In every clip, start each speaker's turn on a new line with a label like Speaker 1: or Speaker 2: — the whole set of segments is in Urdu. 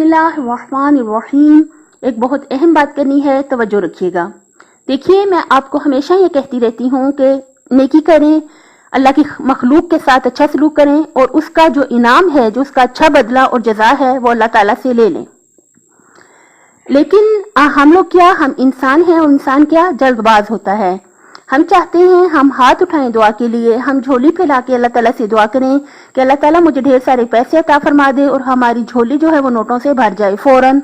Speaker 1: بسم اللہ الرحمن الرحیم۔ ایک بہت اہم بات کرنی ہے، توجہ رکھیے گا۔ دیکھیے، میں آپ کو ہمیشہ یہ کہتی رہتی ہوں کہ نیکی کریں، اللہ کی مخلوق کے ساتھ اچھا سلوک کریں، اور اس کا جو انعام ہے، جو اس کا اچھا بدلہ اور جزا ہے، وہ اللہ تعالیٰ سے لے لیں۔ لیکن ہم لوگ کیا، ہم انسان ہیں، اور انسان کیا جلد باز ہوتا ہے۔ ہم چاہتے ہیں ہم ہاتھ اٹھائیں دعا کے لیے، ہم جھولی پھیلا کے اللہ تعالیٰ سے دعا کریں کہ اللہ تعالیٰ مجھے ڈھیر سارے پیسے عطا فرما دے، اور ہماری جھولی جو ہے وہ نوٹوں سے بھر جائے فوراً۔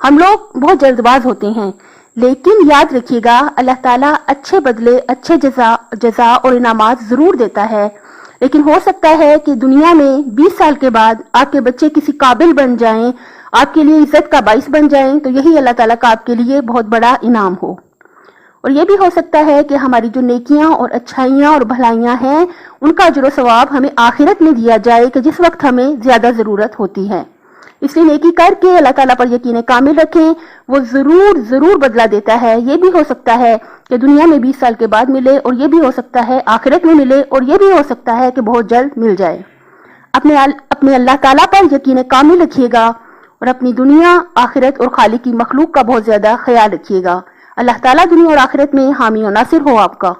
Speaker 1: ہم لوگ بہت جلد باز ہوتے ہیں، لیکن یاد رکھیے گا اللہ تعالیٰ اچھے بدلے، اچھے جزا اور انعامات ضرور دیتا ہے۔ لیکن ہو سکتا ہے کہ دنیا میں 20 سال کے بعد آپ کے بچے کسی قابل بن جائیں، آپ کے لیے عزت کا باعث بن جائیں، تو یہی اللہ تعالیٰ کا آپ کے لیے بہت بڑا انعام ہو۔ اور یہ بھی ہو سکتا ہے کہ ہماری جو نیکیاں اور اچھائیاں اور بھلائیاں ہیں، ان کا اجر و ثواب ہمیں آخرت میں دیا جائے کہ جس وقت ہمیں زیادہ ضرورت ہوتی ہے۔ اس لیے نیکی کر کے اللہ تعالیٰ پر یقین کامل رکھیں، وہ ضرور بدلہ دیتا ہے۔ یہ بھی ہو سکتا ہے کہ دنیا میں 20 سال کے بعد ملے، اور یہ بھی ہو سکتا ہے آخرت میں ملے، اور یہ بھی ہو سکتا ہے کہ بہت جلد مل جائے۔ اپنے اللہ تعالیٰ پر یقین کامل رکھیے گا، اور اپنی دنیا، آخرت اور خالق کی مخلوق کا بہت زیادہ خیال رکھیے گا۔ اللہ تعالیٰ دنیا اور آخرت میں حامی و ناصر ہو آپ کا۔